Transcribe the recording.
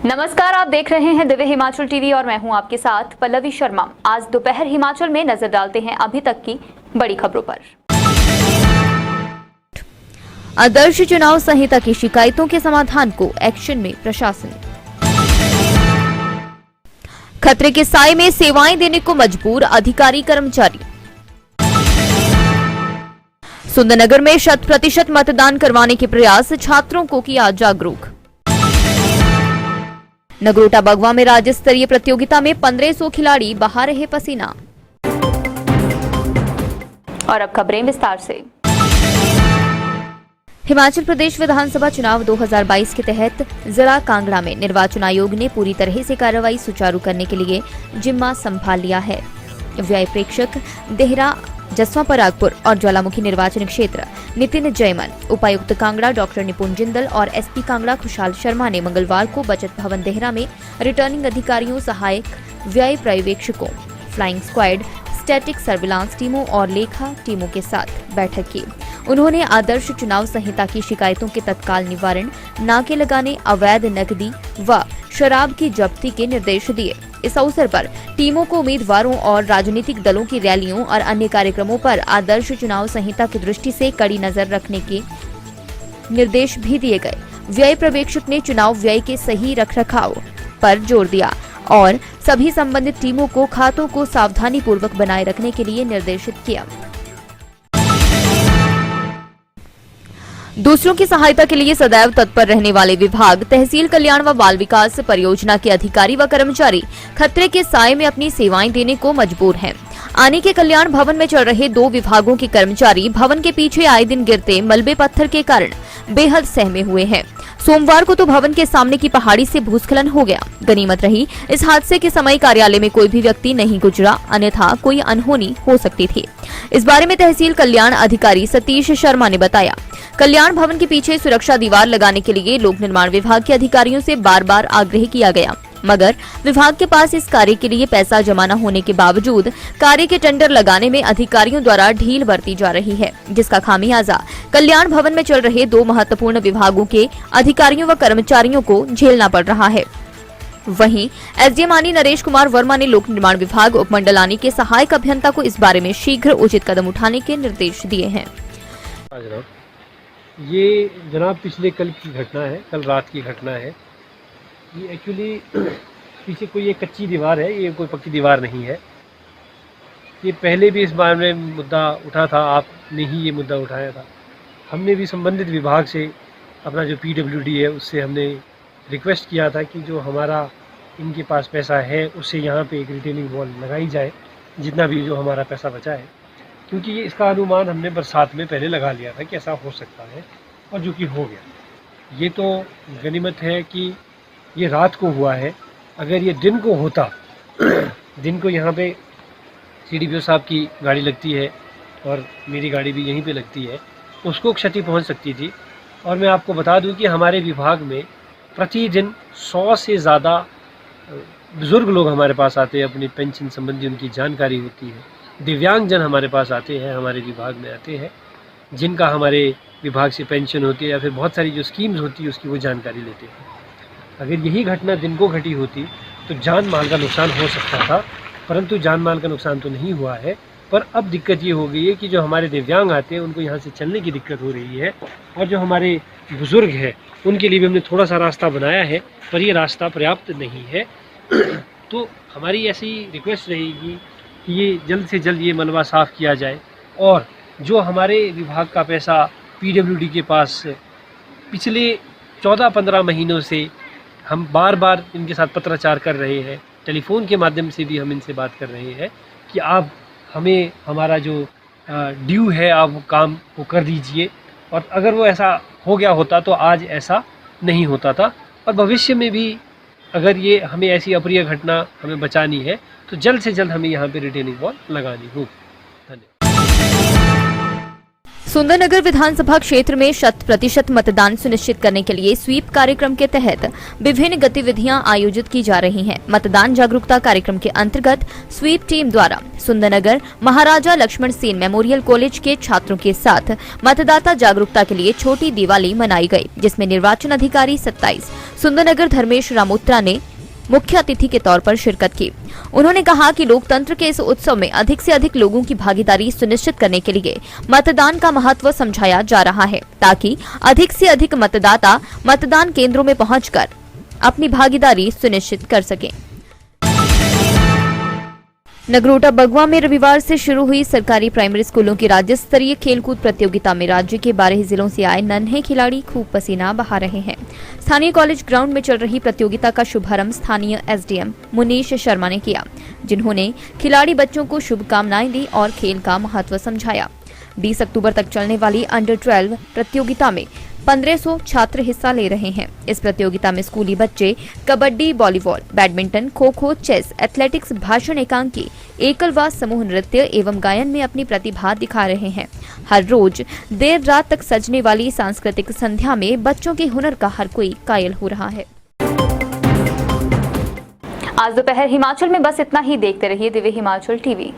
नमस्कार, आप देख रहे हैं दिव्य हिमाचल टीवी और मैं हूं आपके साथ पल्लवी शर्मा। आज दोपहर हिमाचल में नजर डालते हैं अभी तक की बड़ी खबरों पर। आदर्श चुनाव संहिता की शिकायतों के समाधान को एक्शन में प्रशासन। खतरे के साए में सेवाएं देने को मजबूर अधिकारी कर्मचारी। सुंदरनगर में 100% मतदान करवाने के प्रयास, छात्रों को किया जागरूक। नगरोटा बगवा में राज्य स्तरीय प्रतियोगिता में 1500 खिलाड़ी बहा रहे पसीना। और अब खबरें विस्तार से। हिमाचल प्रदेश विधानसभा चुनाव 2022 के तहत जिला कांगड़ा में निर्वाचन आयोग ने पूरी तरह से कार्रवाई सुचारू करने के लिए जिम्मा संभाल लिया है। व्यय प्रेक्षक देहरा, जसवां परागपुर और ज्वालामुखी निर्वाचन क्षेत्र नितिन जयमन, उपायुक्त कांगड़ा डॉक्टर निपुण जिंदल और एसपी कांगड़ा खुशहाल शर्मा ने मंगलवार को बचत भवन देहरा में रिटर्निंग अधिकारियों, सहायक व्यय पर्यवेक्षकों, फ्लाइंग स्क्वाड, स्टैटिक सर्विलांस टीमों और लेखा टीमों के साथ बैठक की। उन्होंने आदर्श चुनाव संहिता की शिकायतों के तत्काल निवारण, नाके लगाने, अवैध नकदी व शराब की जब्ती के निर्देश दिए। इस अवसर पर टीमों को उम्मीदवारों और राजनीतिक दलों की रैलियों और अन्य कार्यक्रमों पर आदर्श चुनाव संहिता की दृष्टि से कड़ी नजर रखने के निर्देश भी दिए गए। व्यय पर्यवेक्षक ने चुनाव व्यय के सही रखरखाव पर जोर दिया और सभी संबंधित टीमों को खातों को सावधानी पूर्वक बनाए रखने के लिए निर्देशित किया। दूसरों की सहायता के लिए सदैव तत्पर रहने वाले विभाग, तहसील कल्याण व बाल विकास परियोजना के अधिकारी व कर्मचारी खतरे के साए में अपनी सेवाएं देने को मजबूर हैं। आनी के कल्याण भवन में चल रहे 2 विभागों के कर्मचारी भवन के पीछे आए दिन गिरते मलबे पत्थर के कारण बेहद सहमे हुए हैं। सोमवार को तो भवन के सामने की पहाड़ी से भूस्खलन हो गया। गनीमत रही इस हादसे के समय कार्यालय में कोई भी व्यक्ति नहीं गुजरा, अन्यथा कोई अनहोनी हो सकती थी। इस बारे में तहसील कल्याण अधिकारी सतीश शर्मा ने बताया, कल्याण भवन के पीछे सुरक्षा दीवार लगाने के लिए लोक निर्माण विभाग के अधिकारियों से बार-बार आग्रह किया गया, मगर विभाग के पास इस कार्य के लिए पैसा जमा न होने के बावजूद कार्य के टेंडर लगाने में अधिकारियों द्वारा ढील बरती जा रही है, जिसका खामियाजा कल्याण भवन में चल रहे 2 महत्वपूर्ण विभागों के अधिकारियों व कर्मचारियों को झेलना पड़ रहा है। वहीं एसडीएम आनी नरेश कुमार वर्मा ने लोक निर्माण विभाग उपमंडल आनी के सहायक अभियंता को इस बारे में शीघ्र उचित कदम उठाने के निर्देश दिए हैं। ये जनाब पिछले कल की घटना है, कल रात की घटना है। ये एक्चुअली पीछे कोई एक कच्ची दीवार है, ये कोई पक्की दीवार नहीं है। ये पहले भी इस बारे में मुद्दा उठा था, आपने ही ये मुद्दा उठाया था। हमने भी संबंधित विभाग से अपना जो पीडब्ल्यूडी है उससे हमने रिक्वेस्ट किया था कि जो हमारा इनके पास पैसा है उससे यहाँ पे एक रिटेनिंग वॉल लगाई जाए, जितना भी जो हमारा पैसा बचा है, क्योंकि ये इसका अनुमान हमने बरसात में पहले लगा लिया था कि ऐसा हो सकता है और जो कि हो गया। ये तो गनीमत है कि ये रात को हुआ है। अगर ये दिन को होता दिन को यहाँ पे सीडीपीओ साहब की गाड़ी लगती है और मेरी गाड़ी भी यहीं पे लगती है, उसको क्षति पहुँच सकती थी। और मैं आपको बता दूं कि हमारे विभाग में प्रतिदिन 100 से ज़्यादा बुज़ुर्ग लोग हमारे पास आते हैं, अपनी पेंशन संबंधी उनकी जानकारी होती है। दिव्यांगजन हमारे पास आते हैं, हमारे विभाग में आते हैं, जिनका हमारे विभाग से पेंशन होती है या फिर बहुत सारी जो स्कीम्स होती है उसकी वो जानकारी लेते हैं। अगर यही घटना दिन को घटी होती तो जान माल का नुकसान हो सकता था, परंतु जान माल का नुकसान तो नहीं हुआ है। पर अब दिक्कत ये हो गई है कि जो हमारे दिव्यांग आते हैं उनको यहाँ से चलने की दिक्कत हो रही है, और जो हमारे बुज़ुर्ग हैं उनके लिए भी हमने थोड़ा सा रास्ता बनाया है, पर ये रास्ता पर्याप्त नहीं है। तो हमारी ऐसी रिक्वेस्ट रहेगी कि ये जल्द से जल्द ये मलबा साफ़ किया जाए, और जो हमारे विभाग का पैसा पीडब्ल्यूडी के पास पिछले 14-15 महीनों से हम बार बार इनके साथ पत्राचार कर रहे हैं, टेलीफोन के माध्यम से भी हम इनसे बात कर रहे हैं कि आप हमें हमारा जो ड्यू है आप वो काम को कर दीजिए। और अगर वो ऐसा हो गया होता तो आज ऐसा नहीं होता था, और भविष्य में भी अगर ये हमें ऐसी अप्रिय घटना हमें बचानी है तो जल्द से जल्द हमें यहाँ पे रिटेनिंग वॉल लगानी होगी। धन्यवाद। सुंदरनगर विधानसभा क्षेत्र में 100% मतदान सुनिश्चित करने के लिए स्वीप कार्यक्रम के तहत विभिन्न गतिविधियां आयोजित की जा रही हैं। मतदान जागरूकता कार्यक्रम के अंतर्गत स्वीप टीम द्वारा सुंदरनगर महाराजा लक्ष्मण सेन मेमोरियल कॉलेज के छात्रों के साथ मतदाता जागरूकता के लिए छोटी दिवाली मनाई गई, जिसमें निर्वाचन अधिकारी 27 सुंदरनगर धर्मेश रामोत्रा ने मुख्य अतिथि के तौर पर शिरकत की। उन्होंने कहा कि लोकतंत्र के इस उत्सव में अधिक से अधिक लोगों की भागीदारी सुनिश्चित करने के लिए मतदान का महत्व समझाया जा रहा है, ताकि अधिक से अधिक मतदाता मतदान केंद्रों में पहुंचकर अपनी भागीदारी सुनिश्चित कर सकें। नगरोटा बगवा में रविवार से शुरू हुई सरकारी प्राइमरी स्कूलों की राज्य स्तरीय खेलकूद प्रतियोगिता में राज्य के 12 जिलों से आए नन्हे खिलाड़ी खूब पसीना बहा रहे हैं। स्थानीय कॉलेज ग्राउंड में चल रही प्रतियोगिता का शुभारंभ स्थानीय एसडीएम मुनीश शर्मा ने किया, जिन्होंने खिलाड़ी बच्चों को शुभकामनाएं दी और खेल का महत्व समझाया। 20 अक्टूबर तक चलने वाली अंडर 12 प्रतियोगिता में 1500 छात्र हिस्सा ले रहे हैं। इस प्रतियोगिता में स्कूली बच्चे kabaddi, volleyball, badminton, kho kho, chess, athletics, भाषण एकांकी, एकल व समूह नृत्य एवं गायन में अपनी प्रतिभा दिखा रहे हैं। हर रोज देर रात तक सजने वाली सांस्कृतिक संध्या में बच्चों के हुनर का हर कोई कायल हो रहा है। आज दोपहर हिमाचल में बस इतना ही। देखते रहिए दिव्य हिमाचल टीवी।